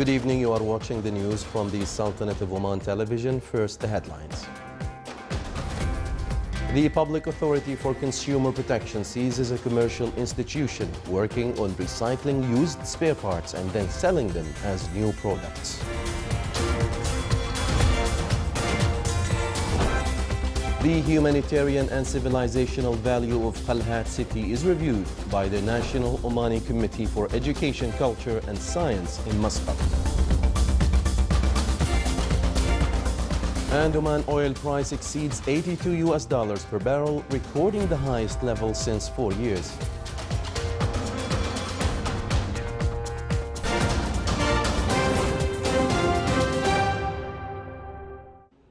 Good evening. You are watching the news from the Sultanate of Oman television. First, the headlines. The Public Authority for Consumer Protection seizes a commercial institution working on recycling used spare parts and then selling them as new products. The humanitarian and civilizational value of Qalhat city is reviewed by the National Omani Committee for Education, Culture and Science in Muscat. And Oman oil price exceeds $82 per barrel, recording the highest level since 4 years.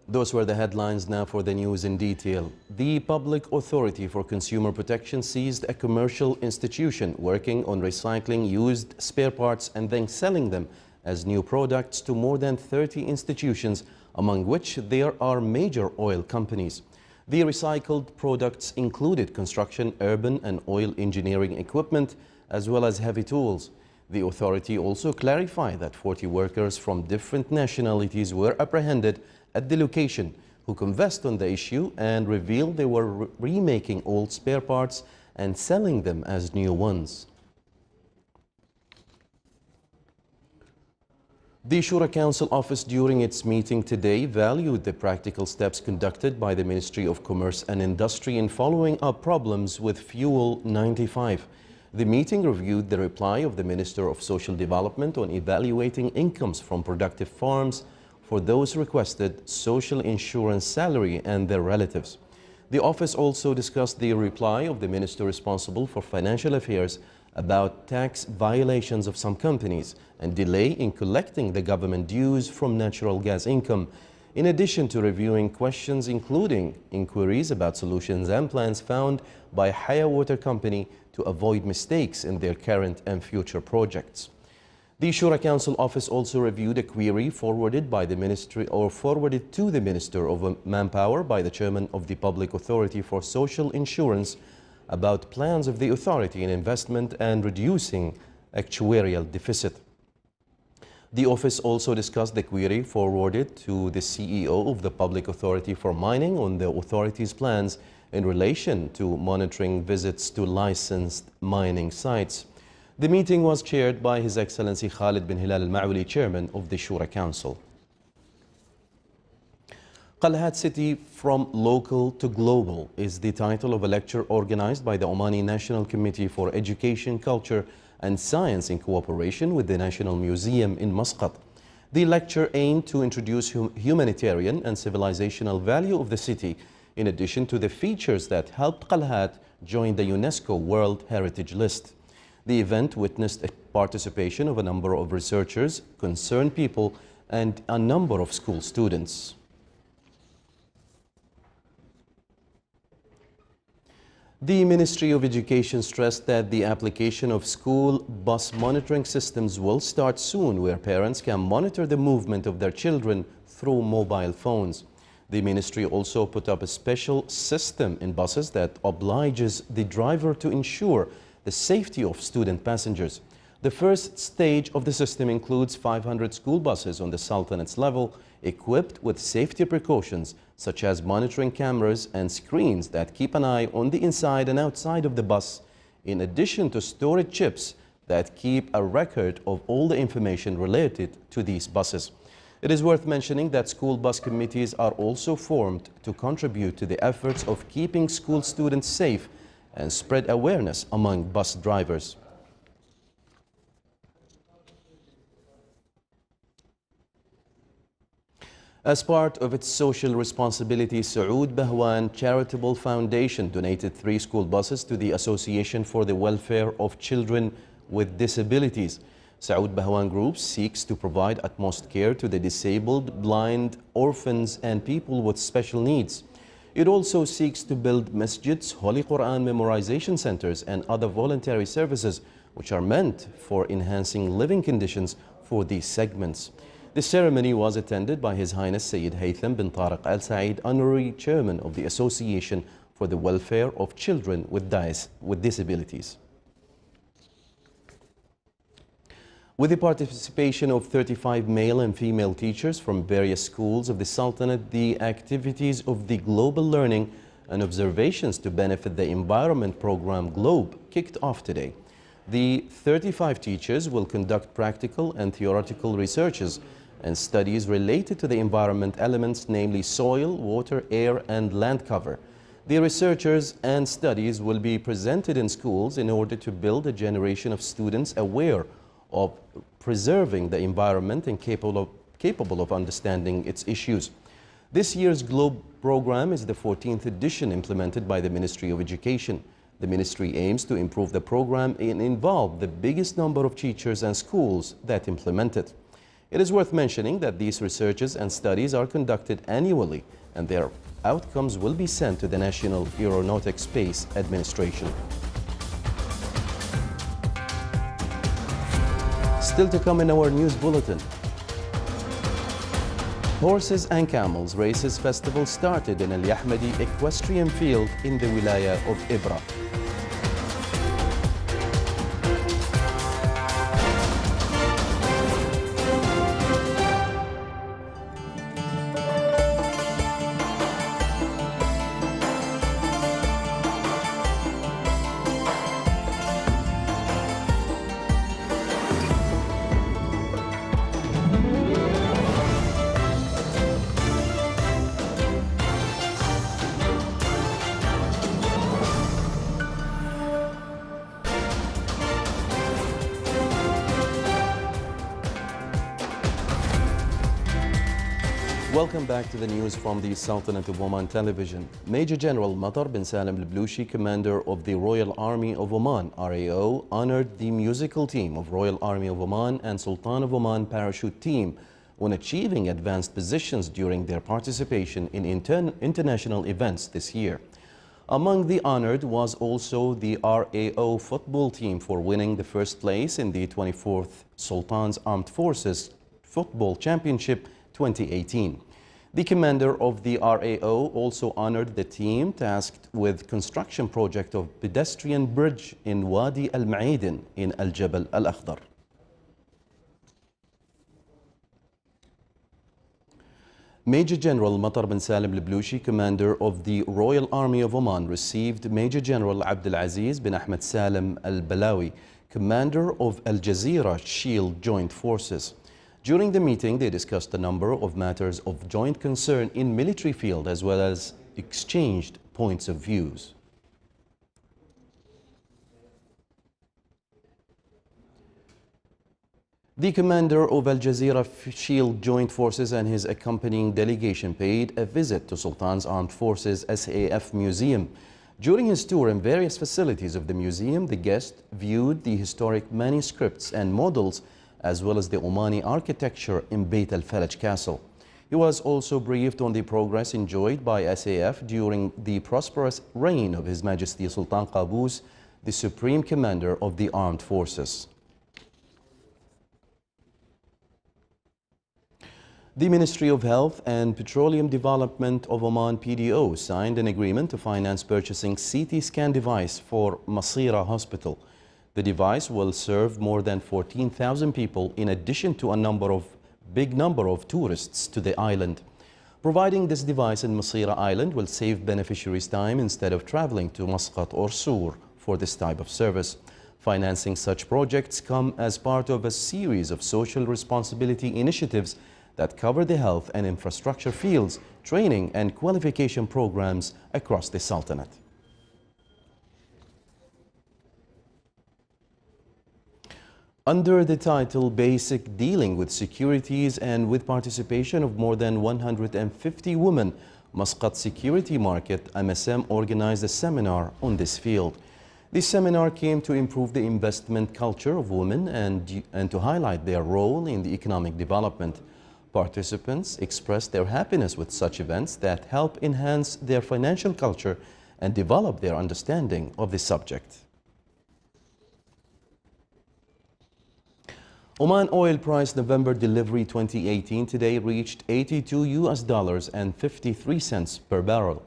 Those were the headlines. Now for the news in detail. The Public Authority for Consumer Protection seized a commercial institution working on recycling used spare parts and then selling them as new products to more than 30 institutions, among which there are major oil companies. The recycled products included construction, urban and oil engineering equipment, as well as heavy tools. The authority also clarified that 40 workers from different nationalities were apprehended at the location, who confessed on the issue and revealed they were remaking old spare parts and selling them as new ones. The Shura Council office during its meeting today valued the practical steps conducted by the Ministry of Commerce and Industry in following up problems with Fuel 95. The meeting reviewed the reply of the Minister of Social Development on evaluating incomes from productive farms for those requested social insurance salary and their relatives. The office also discussed the reply of the Minister responsible for Financial Affairs about tax violations of some companies and delay in collecting the government dues from natural gas income, in addition to reviewing questions including inquiries about solutions and plans found by Haya Water Company to avoid mistakes in their current and future projects. The Shura Council office also reviewed a query forwarded by the ministry forwarded to the Minister of Manpower by the Chairman of the Public Authority for Social Insurance about plans of the authority in investment and reducing actuarial deficit. The office also discussed the query forwarded to the CEO of the Public Authority for Mining on the authority's plans in relation to monitoring visits to licensed mining sites. The meeting was chaired by His Excellency Khalid bin Hilal al-Ma'wali, Chairman of the Shura Council. Qalhat City from Local to Global is the title of a lecture organized by the Omani National Committee for Education, Culture and Science in cooperation with the National Museum in Muscat. The lecture aimed to introduce humanitarian and civilizational value of the city, in addition to the features that helped Qalhat join the UNESCO World Heritage List. The event witnessed a participation of a number of researchers, concerned people, and a number of school students. The Ministry of Education stressed that the application of school bus monitoring systems will start soon, where parents can monitor the movement of their children through mobile phones. The ministry also put up a special system in buses that obliges the driver to ensure the safety of student passengers. The first stage of the system includes 500 school buses on the Sultanate's level, equipped with safety precautions such as monitoring cameras and screens that keep an eye on the inside and outside of the bus, in addition to storage chips that keep a record of all the information related to these buses. It is worth mentioning that school bus committees are also formed to contribute to the efforts of keeping school students safe and spread awareness among bus drivers. As part of its social responsibility, Saud Bahwan Charitable Foundation donated 3 school buses to the Association for the Welfare of Children with Disabilities. Saud Bahwan Group seeks to provide utmost care to the disabled, blind, orphans and people with special needs. It also seeks to build masjids, Holy Quran memorization centers and other voluntary services which are meant for enhancing living conditions for these segments. The ceremony was attended by His Highness Sayyid Haytham bin Tariq Al Saeed, Honorary Chairman of the Association for the Welfare of Children with Disabilities. With the participation of 35 male and female teachers from various schools of the Sultanate, the activities of the Global Learning and Observations to Benefit the Environment program GLOBE kicked off today. The 35 teachers will conduct practical and theoretical researches and studies related to the environment elements, namely soil, water, air, and land cover. The researchers and studies will be presented in schools in order to build a generation of students aware of preserving the environment and capable of understanding its issues. This year's GLOBE program is the 14th edition implemented by the Ministry of Education. The ministry aims to improve the program and involve the biggest number of teachers and schools that implement it. It is worth mentioning that these researches and studies are conducted annually, and their outcomes will be sent to the National Aeronautic Space Administration. Still to come in our news bulletin. Horses and Camels Races Festival started in Al Yahmadi Equestrian Field in the Wilaya of Ibra. Welcome back to the news from the Sultanate of Oman Television. Major General Matar bin Salim al-Blushi, Commander of the Royal Army of Oman, RAO, honored the musical team of Royal Army of Oman and Sultan of Oman Parachute Team on achieving advanced positions during their participation in international events this year. Among the honored was also the RAO football team for winning the first place in the 24th Sultan's Armed Forces Football Championship 2018. The commander of the RAO also honored the team tasked with construction project of pedestrian bridge in Wadi Al-Maiden in Al-Jabal Al-Akhdar. Major General Matar bin Salim al-Blushi, commander of the Royal Army of Oman, received Major General Abdul Aziz bin Ahmed Salim al-Balawi, commander of Al Jazeera Shield Joint Forces. During the meeting, they discussed a number of matters of joint concern in military field as well as exchanged points of views. The commander of Al Jazeera Shield Joint Forces and his accompanying delegation paid a visit to Sultan's Armed Forces SAF Museum. During his tour in various facilities of the museum, the guest viewed the historic manuscripts and models as well as the Omani architecture in Beit al-Falaj Castle. He was also briefed on the progress enjoyed by SAF during the prosperous reign of His Majesty Sultan Qaboos, the Supreme Commander of the Armed Forces. The Ministry of Health and Petroleum Development of Oman PDO signed an agreement to finance purchasing CT scan device for Masira Hospital. The device will serve more than 14,000 people in addition to a big number of tourists to the island. Providing this device in Masira Island will save beneficiaries time instead of traveling to Muscat or Sur for this type of service. Financing such projects come as part of a series of social responsibility initiatives that cover the health and infrastructure fields, training and qualification programs across the Sultanate. Under the title Basic Dealing with Securities and with participation of more than 150 women, Muscat Security Market MSM organized a seminar on this field. This seminar came to improve the investment culture of women and to highlight their role in the economic development. Participants expressed their happiness with such events that help enhance their financial culture and develop their understanding of the subject. Oman oil price November delivery 2018 today reached $82.53 per barrel.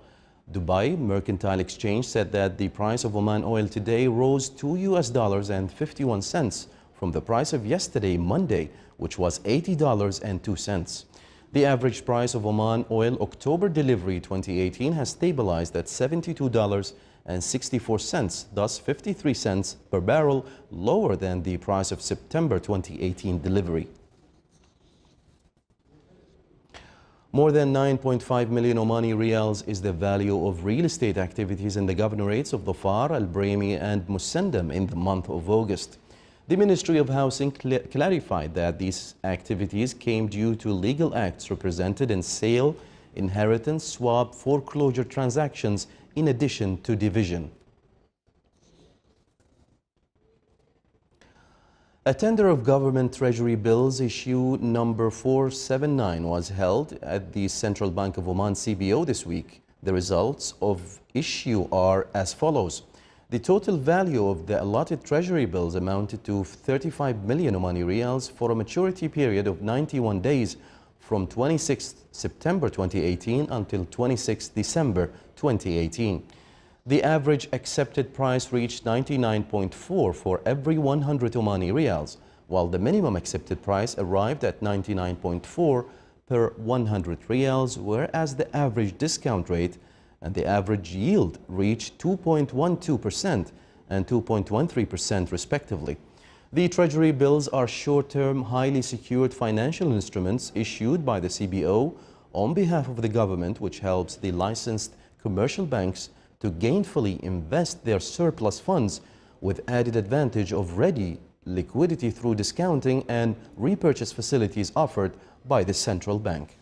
Dubai Mercantile Exchange said that the price of Oman oil today rose $2.51, from the price of yesterday, Monday, which was $80.02. The average price of Oman oil October delivery 2018 has stabilized at $72.64, thus 53 cents per barrel lower than the price of September 2018 delivery. More than 9.5 million Omani riyals is the value of real estate activities in the governorates of Dhafar, Al Brahmi and Musandam in the month of August. The Ministry of Housing clarified that these activities came due to legal acts represented in sale, inheritance, swap, foreclosure transactions in addition to division. A tender of government treasury bills issue number 479 was held at the Central Bank of Oman CBO this week. The results of issue are as follows. The total value of the allotted treasury bills amounted to 35 million Omani riyals for a maturity period of 91 days from 26 September 2018 until 26 December 2018. The average accepted price reached 99.4 for every 100 Omani riyals, while the minimum accepted price arrived at 99.4 per 100 riyals, whereas the average discount rate and the average yield reached 2.12% and 2.13% respectively. The treasury bills are short-term, highly secured financial instruments issued by the CBO on behalf of the government, which helps the licensed commercial banks to gainfully invest their surplus funds with added advantage of ready liquidity through discounting and repurchase facilities offered by the central bank.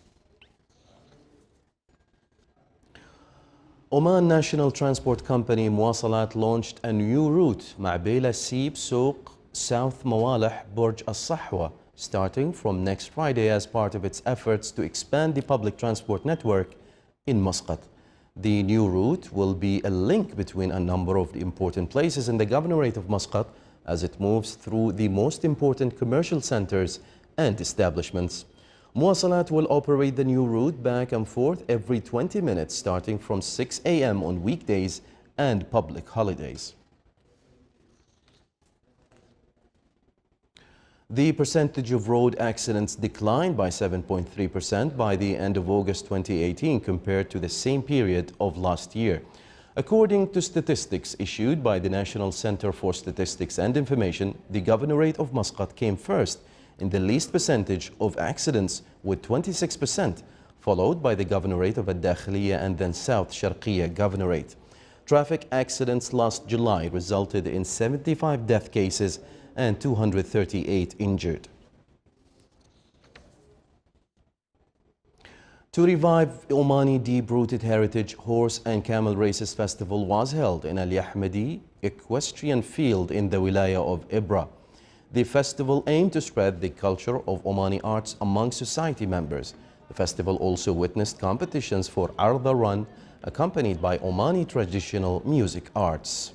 Oman National Transport Company Muwasalat launched a new route Ma'bela Sib Souq South Mawalih Burj Al Sahwa starting from next Friday as part of its efforts to expand the public transport network in Muscat. The new route will be a link between a number of important places in the governorate of Muscat as it moves through the most important commercial centers and establishments. Muwasalat will operate the new route back and forth every 20 minutes starting from 6 a.m. on weekdays and public holidays. The percentage of road accidents declined by 7.3% by the end of August 2018 compared to the same period of last year. According to statistics issued by the National Center for Statistics and Information, the Governorate of Muscat came first in the least percentage of accidents with 26%, followed by the Governorate of Al-Dakhiliya and then South Sharqiya Governorate. Traffic accidents last July resulted in 75 death cases and 238 injured. To revive Omani deep-rooted heritage, horse and camel races festival was held in Al-Yahmadi Equestrian Field in the Wilaya of Ibra. The festival aimed to spread the culture of Omani arts among society members. The festival also witnessed competitions for Arda Run, accompanied by Omani traditional music arts.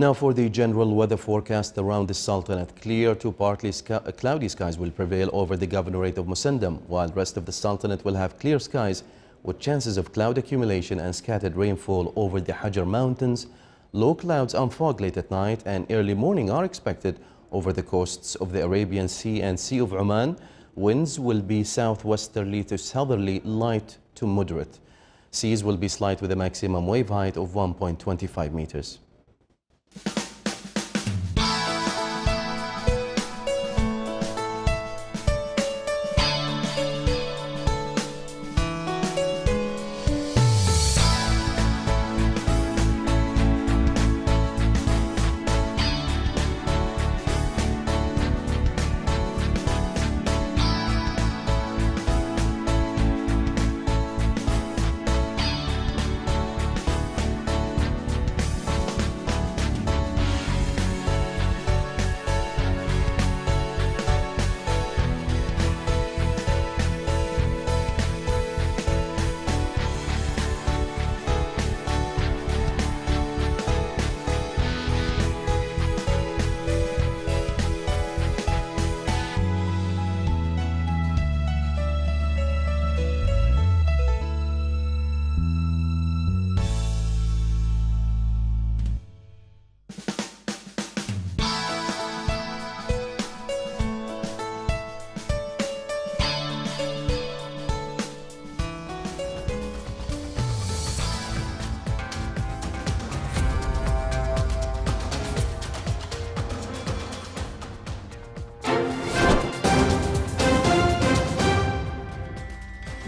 Now for the general weather forecast around the Sultanate. Clear to partly cloudy skies will prevail over the governorate of Musandam, while the rest of the Sultanate will have clear skies with chances of cloud accumulation and scattered rainfall over the Hajar Mountains. Low clouds and fog late at night and early morning are expected over the coasts of the Arabian Sea and Sea of Oman. Winds will be southwesterly to southerly, light to moderate. Seas will be slight with a maximum wave height of 1.25 meters.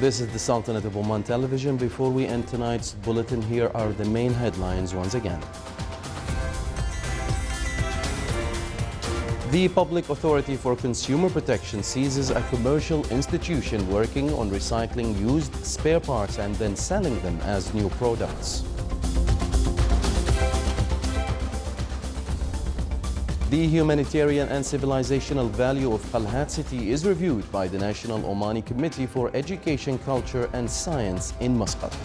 This is the Sultanate of Oman Television. Before we end tonight's bulletin, here are the main headlines once again. The Public Authority for Consumer Protection seizes a commercial institution working on recycling used spare parts and then selling them as new products. The humanitarian and civilizational value of Qalhat city is reviewed by the National Omani Committee for Education, Culture and Science in Muscat.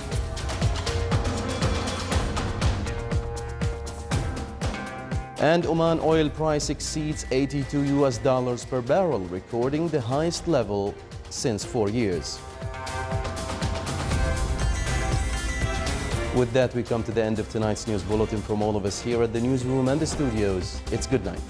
And Oman oil price exceeds $82 per barrel, recording the highest level since 4 years. With that, we come to the end of tonight's news bulletin. From all of us here at the newsroom and the studios, it's good night.